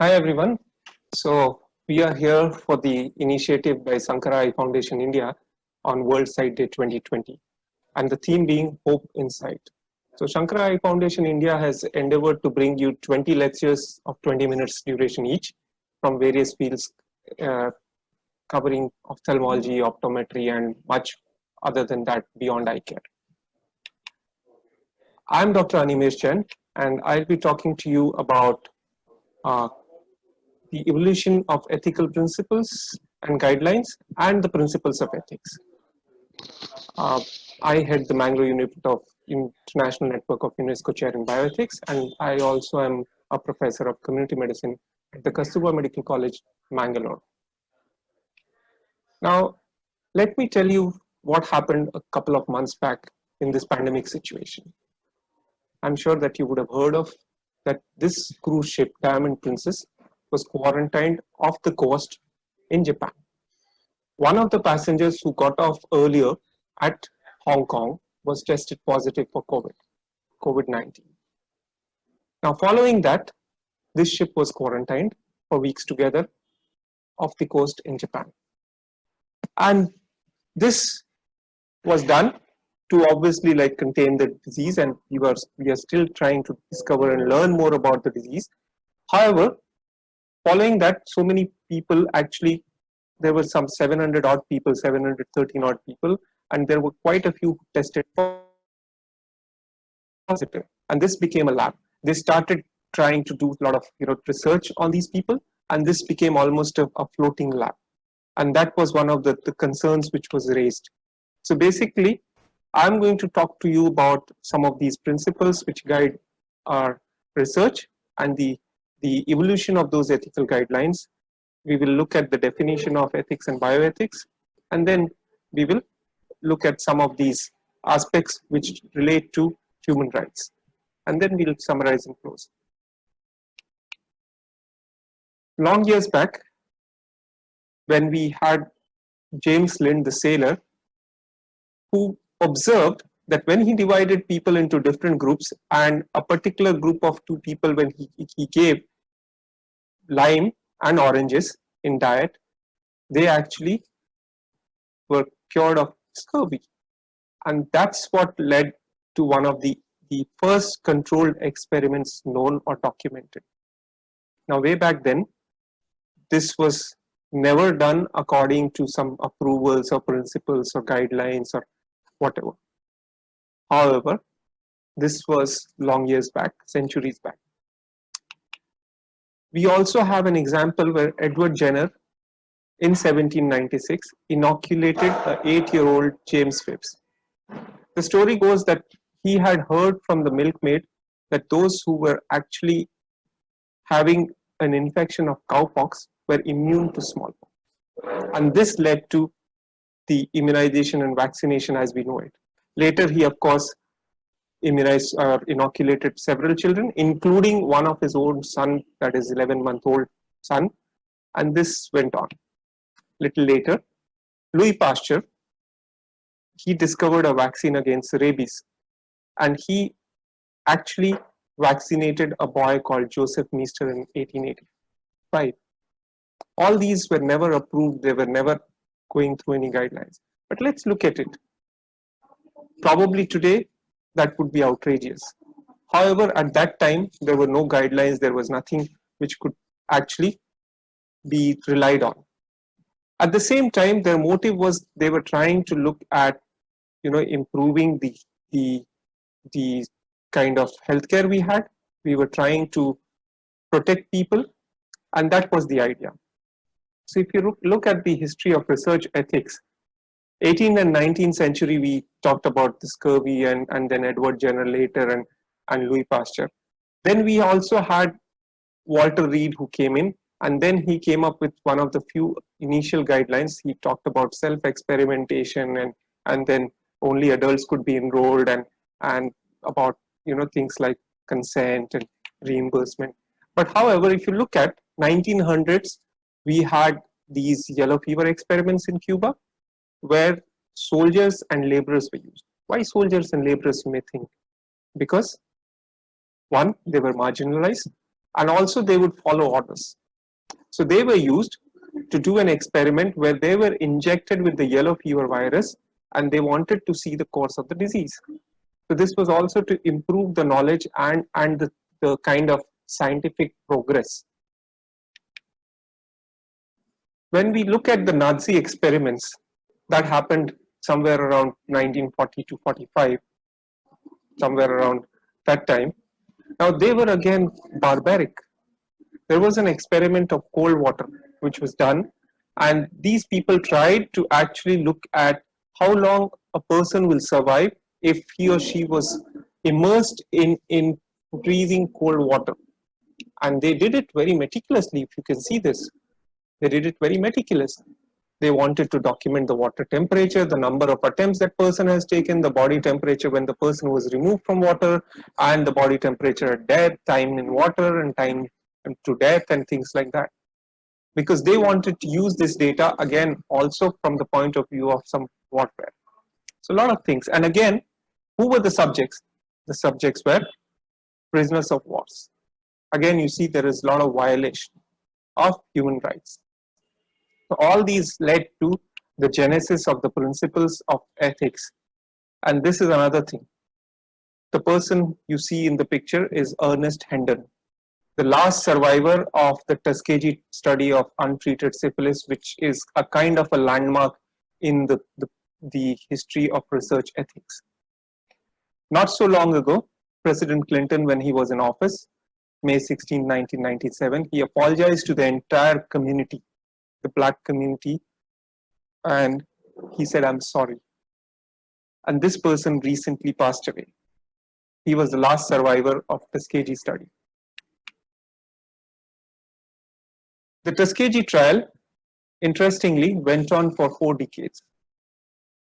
Hi everyone. So we are here for the initiative by Sankara Foundation India on World Sight Day 2020, and the theme being Hope in Sight. So Sankara Foundation India has endeavored to bring you 20 lectures of 20 minutes duration each from various fields covering ophthalmology, optometry, and much other than that beyond eye care. I'm Dr. Animesh Jain, and I'll be talking to you about the evolution of ethical principles and guidelines and the principles of ethics. I head the Mangalore unit of International Network of UNESCO Chair in Bioethics, and I also am a professor of community medicine at the Kasturba Medical College, Mangalore. Now, let me tell you what happened a couple of months back in this pandemic situation. I'm sure that you would have heard of that this cruise ship, Diamond Princess, was quarantined off the coast in Japan. One of the passengers who got off earlier at Hong Kong was tested positive for COVID-19. Now, following that, this ship was quarantined for weeks together off the coast in Japan. And this was done to obviously contain the disease, and we are still trying to discover and learn more about the disease. However, following that, so many people actually, there were some 700 odd people, 713 odd people, and there were quite a few who tested positive. And this became a lab. They started trying to do a lot of research on these people, and this became almost a floating lab. And that was one of the concerns which was raised. So basically, I'm going to talk to you about some of these principles which guide our research and the evolution of those ethical guidelines. We will look at the definition of ethics and bioethics, and then we will look at some of these aspects which relate to human rights. And then we'll summarize and close. Long years back, when we had James Lind, the sailor, who observed that when he divided people into different groups, and a particular group of two people, when he gave lime and oranges in diet, they actually were cured of scurvy. And that's what led to one of the first controlled experiments known or documented. Now, way back then, this was never done according to some approvals or principles or guidelines or whatever. However, this was long years back, centuries back. We also have an example where Edward Jenner in 1796 inoculated an 8-year-old James Phipps. The story goes that he had heard from the milkmaid that those who were actually having an infection of cowpox were immune to smallpox. And this led to the immunization and vaccination as we know it. Later, he of course immunized or inoculated several children, including one of his own son, that is 11-month-old son, and this went on. Little later, Louis Pasteur, he discovered a vaccine against rabies, and he actually vaccinated a boy called Joseph Meester in 1885. All these were never approved, they were never going through any guidelines. But let's look at it. Probably today, that would be outrageous. However, at that time, there were no guidelines, there was nothing which could actually be relied on. At the same time, their motive was they were trying to look at improving the kind of healthcare we had. We were trying to protect people, and that was the idea. So if you look at the history of research ethics, 18th and 19th century, we talked about the scurvy and then Edward Jenner later and Louis Pasteur. Then we also had Walter Reed who came in, and then he came up with one of the few initial guidelines. He talked about self-experimentation and then only adults could be enrolled and about things like consent and reimbursement. But however, if you look at 1900s, we had these yellow fever experiments in Cuba where soldiers and laborers were used. Why soldiers and laborers, you may think? Because one, they were marginalized, and also they would follow orders. So they were used to do an experiment where they were injected with the yellow fever virus and they wanted to see the course of the disease. So this was also to improve the knowledge and the kind of scientific progress. When we look at the Nazi experiments that happened somewhere around 1940 to 45, somewhere around that time, now they were again barbaric. There was an experiment of cold water which was done, and these people tried to actually look at how long a person will survive if he or she was immersed in freezing cold water. And they did it very meticulously. If you can see this, they did it very meticulously. They wanted to document the water temperature, the number of attempts that person has taken, the body temperature when the person was removed from water, and the body temperature at death, time in water and time to death and things like that. Because they wanted to use this data again also from the point of view of some warfare. So a lot of things. And again, who were the subjects? The subjects were prisoners of wars. Again, you see there is a lot of violation of human rights. So all these led to the genesis of the principles of ethics. And this is another thing. The person you see in the picture is Ernest Hendon, the last survivor of the Tuskegee study of untreated syphilis, which is a kind of a landmark in the history of research ethics. Not so long ago, President Clinton, when he was in office, May 16, 1997, he apologized to the entire community, the black community, and he said, "I'm sorry." And this person recently passed away. He was the last survivor of Tuskegee study. The Tuskegee trial, interestingly, went on for 4 decades.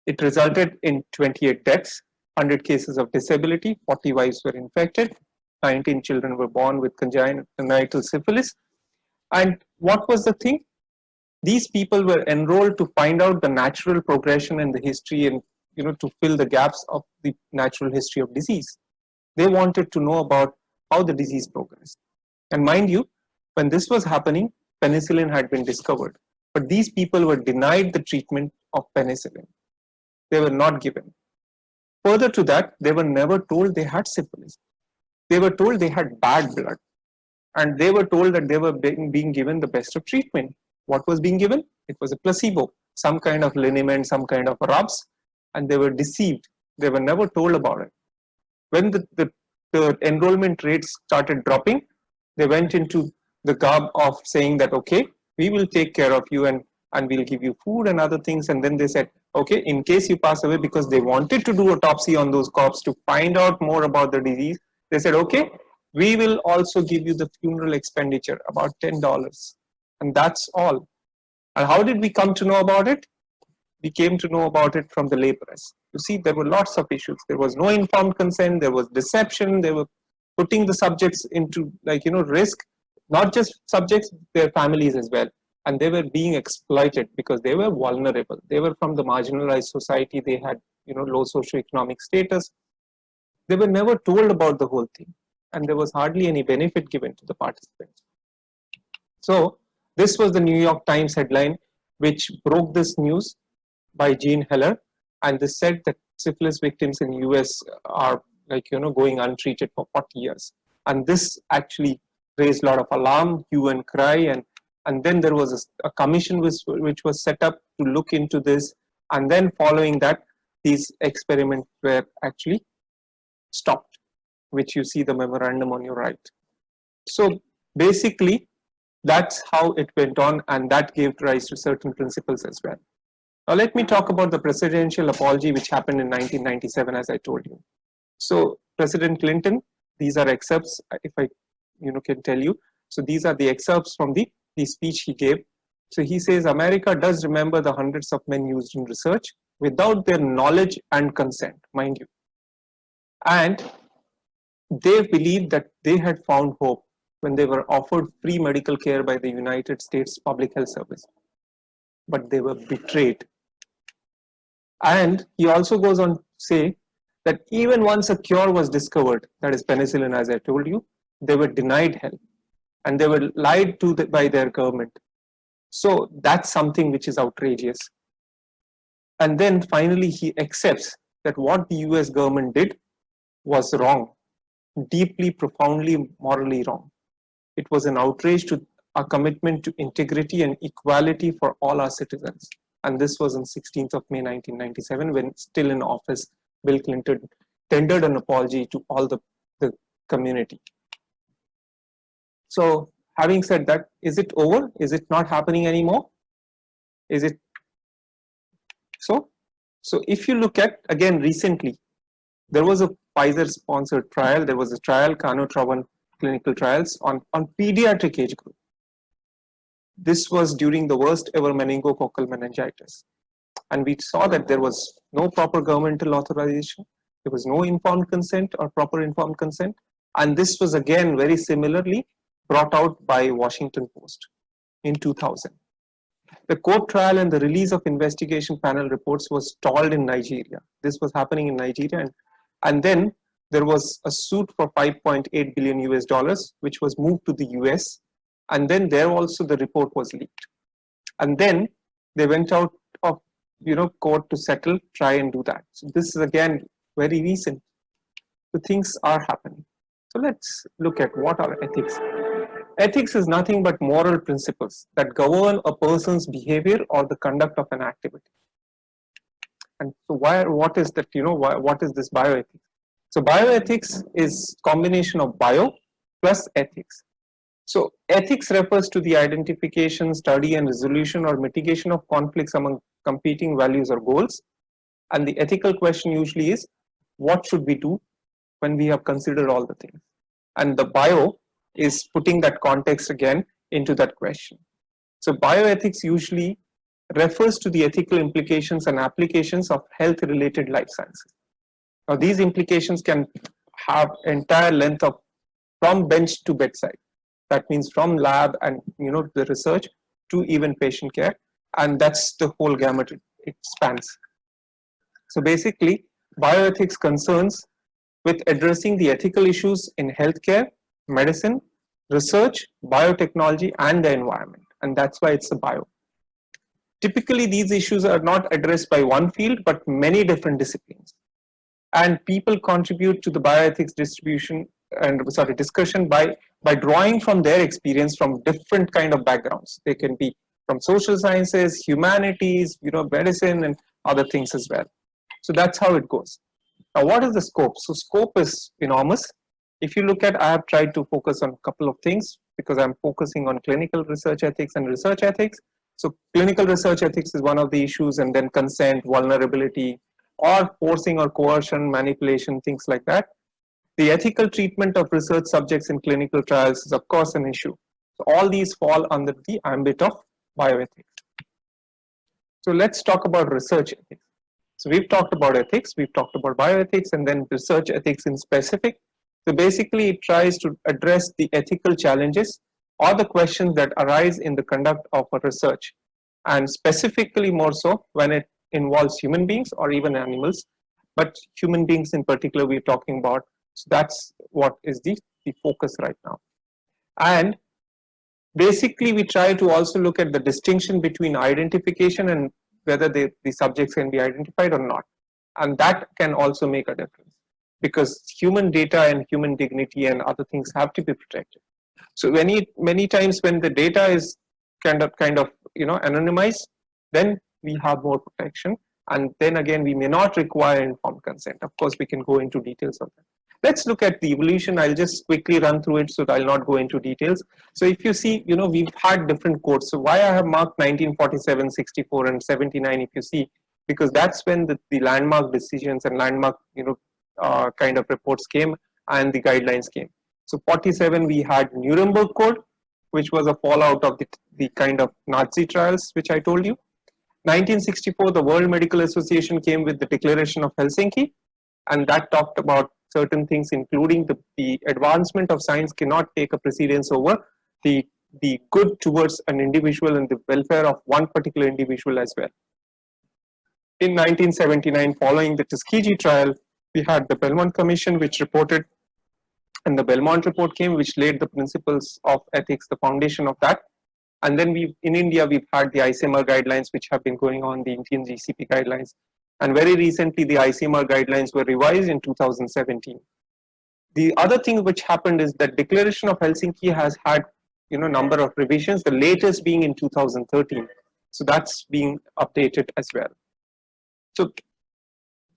It resulted in 28 deaths, 100 cases of disability, 40 wives were infected, 19 children were born with congenital syphilis. And what was the thing? These people were enrolled to find out the natural progression in the history and to fill the gaps of the natural history of disease. They wanted to know about how the disease progressed. And mind you, when this was happening, penicillin had been discovered. But these people were denied the treatment of penicillin. They were not given. Further to that, they were never told they had syphilis. They were told they had bad blood. And they were told that they were being given the best of treatment. What was being given? It was a placebo, some kind of liniment, some kind of rubs, and they were deceived. They were never told about it. When the enrollment rates started dropping, they went into the garb of saying that, okay, we will take care of you and we'll give you food and other things. And then they said, okay, in case you pass away, because they wanted to do autopsy on those corpses to find out more about the disease, they said, okay, we will also give you the funeral expenditure, about $10. And that's all. And how did we come to know about it? We came to know about it from the lay press. You see, there were lots of issues. There was no informed consent, there was deception, they were putting the subjects into risk, not just subjects, their families as well. And they were being exploited because they were vulnerable. They were from the marginalized society, they had low socioeconomic status. They were never told about the whole thing. And there was hardly any benefit given to the participants. So this was the New York Times headline, which broke this news by Jean Heller, and this said that syphilis victims in US are going untreated for 40 years. And this actually raised a lot of alarm, hue and cry, and then there was a commission which was set up to look into this, and then following that, these experiments were actually stopped, which you see the memorandum on your right. So basically, that's how it went on, and that gave rise to certain principles as well. Now let me talk about the presidential apology which happened in 1997, as I told you. So President Clinton, these are excerpts, if I can tell you. So these are the excerpts from the speech he gave. So he says, America does remember the hundreds of men used in research without their knowledge and consent, mind you. And they believed that they had found hope when they were offered free medical care by the United States Public Health Service. But they were betrayed. And he also goes on to say that even once a cure was discovered, that is penicillin, as I told you, they were denied help. and they were lied to by their government. So that's something which is outrageous. And then finally he accepts that what the US government did was wrong, deeply, profoundly, morally wrong. It was an outrage to our commitment to integrity and equality for all our citizens. And this was on 16th of May 1997, when still in office, Bill Clinton tendered an apology to all the community. So having said that, is it over? Is it not happening anymore? Is it so? So if you look at, again, recently, there was a Pfizer sponsored trial. There was a trial, Cano-Trovan clinical trials on pediatric age group. This was during the worst ever meningococcal meningitis. And we saw that there was no proper governmental authorization. There was no informed consent or proper informed consent. And this was again very similarly brought out by Washington Post in 2000. The court trial and the release of investigation panel reports was stalled in Nigeria. This was happening in Nigeria, and then there was a suit for 5.8 billion US dollars, which was moved to the US, and then there also the report was leaked. And then they went out of court to settle, try and do that. So this is again very recent. The things are happening. So let's look at what are ethics. Ethics is nothing but moral principles that govern a person's behavior or the conduct of an activity. And so what is that, what is this bioethics? So bioethics is combination of bio plus ethics. So ethics refers to the identification, study and resolution or mitigation of conflicts among competing values or goals. And the ethical question usually is, what should we do when we have considered all the things? And the bio is putting that context again into that question. So bioethics usually refers to the ethical implications and applications of health related life sciences. Now these implications can have entire length of from bench to bedside. That means from lab and the research to even patient care, and that's the whole gamut it spans. So basically bioethics concerns with addressing the ethical issues in healthcare, medicine, research, biotechnology and the environment, and that's why it's a bio. Typically these issues are not addressed by one field but many different disciplines, and people contribute to the bioethics discussion by drawing from their experience from different kind of backgrounds. They can be from social sciences, humanities, medicine and other things as well. So that's how it goes. Now what is the scope? So scope is enormous. If you look at, I have tried to focus on a couple of things because I'm focusing on clinical research ethics and research ethics. So clinical research ethics is one of the issues, and then consent, vulnerability, or forcing or coercion, manipulation, things like that. The ethical treatment of research subjects in clinical trials is of course an issue. So all these fall under the ambit of bioethics. So let's talk about research ethics. So we've talked about ethics, we've talked about bioethics, and then research ethics in specific. So basically it tries to address the ethical challenges or the questions that arise in the conduct of a research, and specifically more so when it involves human beings or even animals, but human beings in particular we're talking about. So that's what is the focus right now. And basically we try to also look at the distinction between identification and whether the subjects can be identified or not, and that can also make a difference because human data and human dignity and other things have to be protected. So many times when the data is kind of anonymized, then we have more protection, and then again we may not require informed consent. Of course we can go into details of that. Let's look at the evolution. I'll just quickly run through it so that I'll not go into details. So if you see, we've had different codes. So why I have marked 1947, 64 and 79, if you see, because that's when the landmark decisions and landmark kind of reports came and the guidelines came. So 47 we had Nuremberg Code, which was a fallout of the kind of Nazi trials which I told you. 1964 the World Medical Association came with the Declaration of Helsinki, and that talked about certain things including the advancement of science cannot take a precedence over the good towards an individual and the welfare of one particular individual as well. In 1979, following the Tuskegee trial, we had the Belmont Commission which reported And the Belmont report came, which laid the principles of ethics, the foundation of that. And then in India, we've had the ICMR guidelines, which have been going on, the Indian GCP guidelines. And very recently, the ICMR guidelines were revised in 2017. The other thing which happened is that Declaration of Helsinki has had number of revisions, the latest being in 2013. So that's being updated as well. So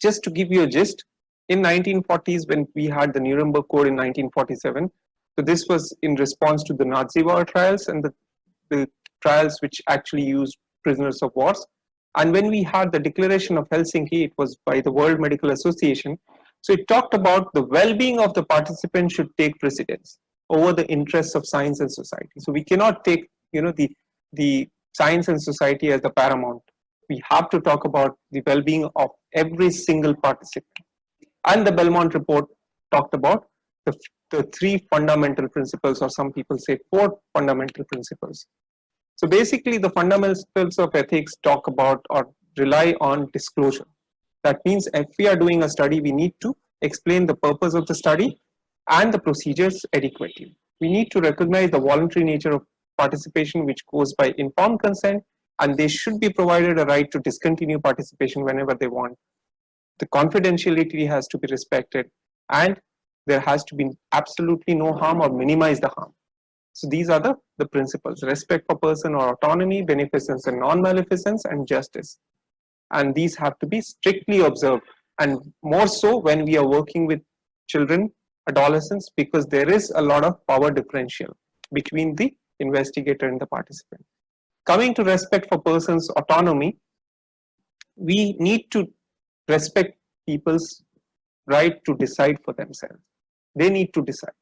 just to give you a gist, in 1940s, when we had the Nuremberg Code in 1947, so this was in response to the Nazi war trials and the trials which actually used prisoners of wars. And when we had the Declaration of Helsinki, it was by the World Medical Association. So it talked about the well-being of the participants should take precedence over the interests of science and society. So we cannot take the science and society as the paramount. We have to talk about the well-being of every single participant. And the Belmont report talked about the three fundamental principles, or some people say four fundamental principles. So basically the fundamentals of ethics talk about or rely on disclosure. That means if we are doing a study, we need to explain the purpose of the study and the procedures adequately. We need to recognize the voluntary nature of participation, which goes by informed consent, and they should be provided a right to discontinue participation whenever they want. The confidentiality has to be respected, and there has to be absolutely no harm or minimize the harm. So these are the principles: respect for person or autonomy, beneficence and non-maleficence, and justice. And these have to be strictly observed, and more so when we are working with children, adolescents, because there is a lot of power differential between the investigator and the participant. Coming to respect for person's autonomy, we need to respect people's right to decide for themselves. They need to decide.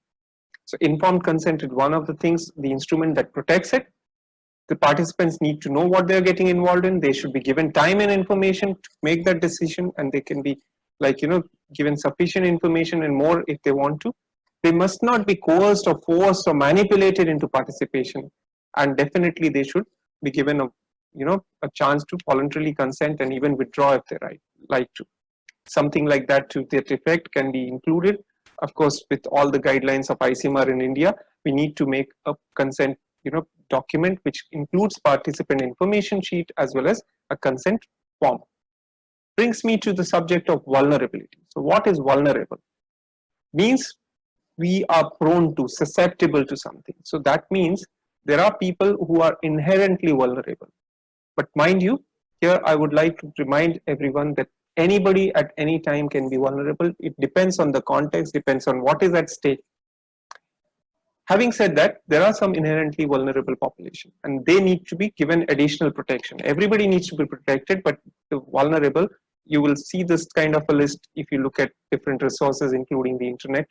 So informed consent is one of the things, the instrument that protects it. The participants need to know what they're getting involved in. They should be given time and information to make that decision, and they can be given sufficient information and more if they want to. They must not be coerced or forced or manipulated into participation, and definitely they should be given a chance to voluntarily consent and even withdraw if they like to. Something like that to that effect can be included. Of course, with all the guidelines of ICMR in India, we need to make a consent document which includes participant information sheet as well as a consent form. Brings me to the subject of vulnerability. So what is vulnerable? Means we are prone to, susceptible to something. So that means there are people who are inherently vulnerable. But mind you, here I would like to remind everyone that anybody at any time can be vulnerable. It depends on the context, depends on what is at stake. Having said that, there are some inherently vulnerable population, and they need to be given additional protection. Everybody needs to be protected, but the vulnerable, you will see this kind of a list if you look at different resources, including the internet,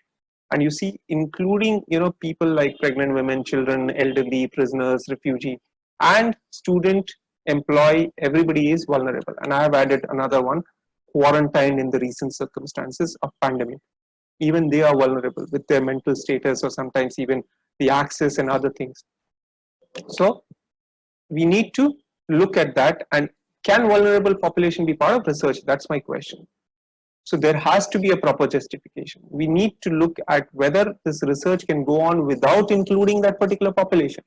and you see including people like pregnant women, children, elderly, prisoners, refugee, and student, employee. Everybody is vulnerable. And I have added another one: quarantined in the recent circumstances of pandemic. Even they are vulnerable with their mental status, or sometimes even the access and other things. So we need to look at that. And can vulnerable population be part of research? That's my question. So there has to be a proper justification. We need to look at whether this research can go on without including that particular population.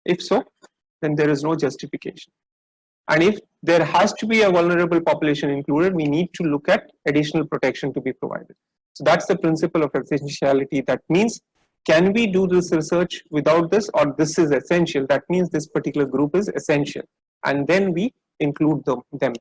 If so, then there is no justification. And if there has to be a vulnerable population included, we need to look at additional protection to be provided. So that's the principle of essentiality. That means, can we do this research without this, or this is essential? That means this particular group is essential, and then we include them.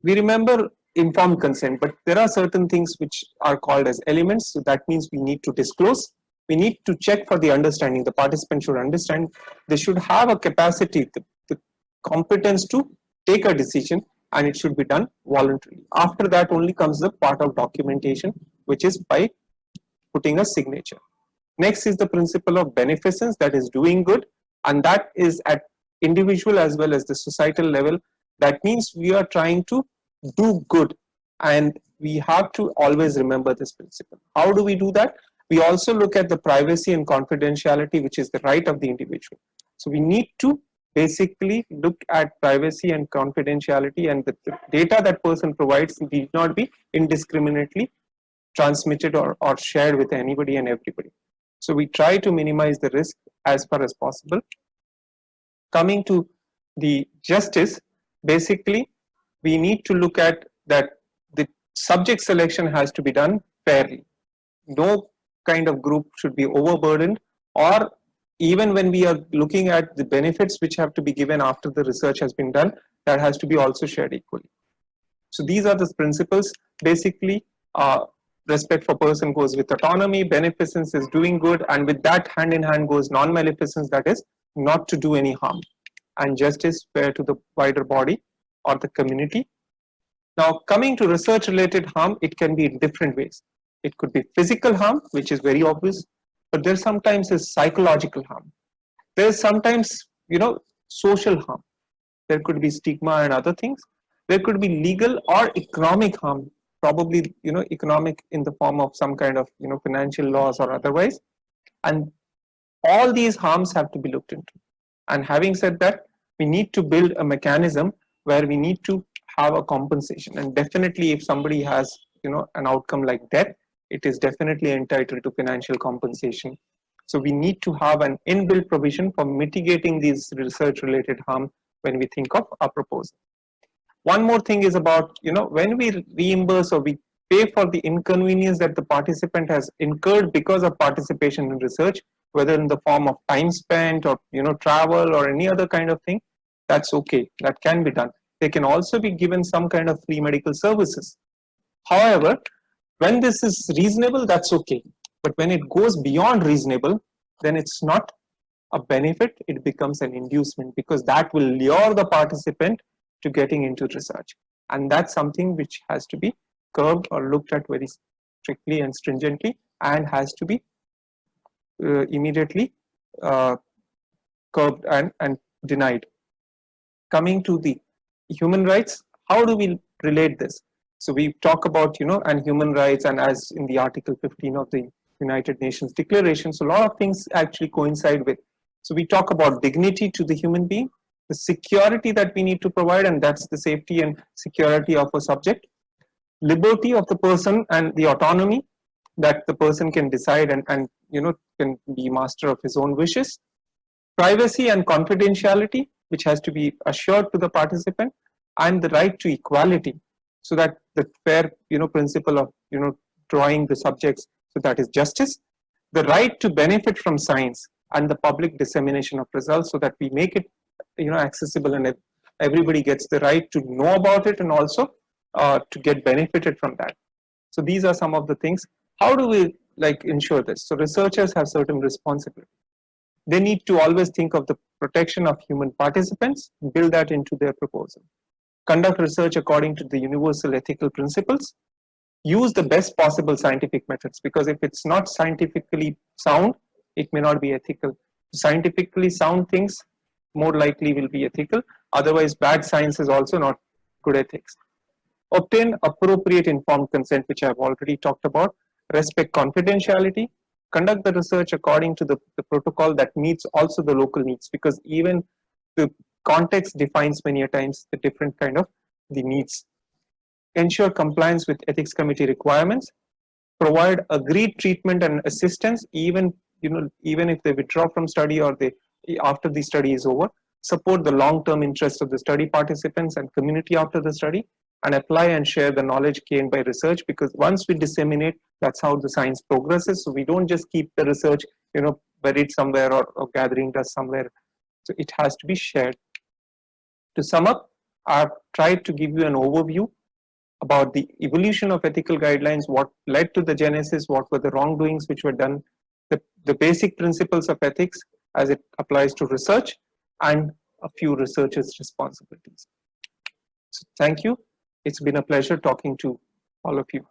We remember informed consent, but there are certain things which are called as elements. So that means we need to disclose. We need to check for the understanding. The participant should understand. They should have a capacity, the competence to take a decision, and it should be done voluntarily. After that only comes the part of documentation, which is by putting a signature. Next is the principle of beneficence, that is doing good, and that is at individual as well as the societal level. That means we are trying to do good, and we have to always remember this principle. How do we do that? We also look at the privacy and confidentiality, which is the right of the individual. So we need to basically look at privacy and confidentiality, and the data that person provides need not be indiscriminately transmitted or shared with anybody and everybody. So we try to minimize the risk as far as possible. Coming to the justice, basically we need to look at that the subject selection has to be done fairly. No kind of group should be overburdened, or even when we are looking at the benefits which have to be given after the research has been done, that has to be also shared equally. So these are the principles. Basically, respect for person goes with autonomy, beneficence is doing good, and with that hand in hand goes non-maleficence, that is not to do any harm, and justice fair to the wider body or the community. Now coming to research related harm, it can be in different ways. It could be physical harm, which is very obvious, but there sometimes is psychological harm. There is sometimes, social harm. There could be stigma and other things. There could be legal or economic harm, probably, economic in the form of some kind of, financial loss or otherwise. And all these harms have to be looked into. And having said that, we need to build a mechanism where we need to have a compensation. And definitely if somebody has, an outcome like death, it is definitely entitled to financial compensation. So we need to have an inbuilt provision for mitigating these research related harm when we think of our proposal. One more thing is about, when we reimburse or we pay for the inconvenience that the participant has incurred because of participation in research, whether in the form of time spent or, travel or any other kind of thing, that's okay, that can be done. They can also be given some kind of free medical services. However, when this is reasonable, that's okay. But when it goes beyond reasonable, then it's not a benefit, it becomes an inducement, because that will lure the participant to getting into research. And that's something which has to be curbed or looked at very strictly and stringently, and has to be immediately curbed and denied. Coming to the human rights, how do we relate this? So we talk about, and human rights, and as in the Article 15 of the United Nations Declaration, so a lot of things actually coincide with. So we talk about dignity to the human being, the security that we need to provide, and that's the safety and security of a subject, liberty of the person and the autonomy that the person can decide and can be master of his own wishes, privacy and confidentiality, which has to be assured to the participant, and the right to equality, so that the fair principle of drawing the subjects, so that is justice, the right to benefit from science, and the public dissemination of results, so that we make it accessible and everybody gets the right to know about it, and also to get benefited from that. So these are some of the things. How do we ensure this? So researchers have certain responsibility. They need to always think of the protection of human participants, build that into their proposal. Conduct research according to the universal ethical principles. Use the best possible scientific methods, because if it's not scientifically sound, it may not be ethical. Scientifically sound things more likely will be ethical. Otherwise, bad science is also not good ethics. Obtain appropriate informed consent, which I've already talked about. Respect confidentiality. Conduct the research according to the protocol that meets also the local needs, because even the context defines many a times the different kind of the needs. Ensure compliance with ethics committee requirements. Provide agreed treatment and assistance, even if they withdraw from study or after the study is over. Support the long-term interests of the study participants and community after the study, and apply and share the knowledge gained by research, because once we disseminate, that's how the science progresses. So we don't just keep the research buried somewhere or gathering dust somewhere. So it has to be shared. To sum up, I've tried to give you an overview about the evolution of ethical guidelines, what led to the genesis, what were the wrongdoings which were done, the basic principles of ethics as it applies to research, and a few researchers' responsibilities. So thank you. It's been a pleasure talking to all of you.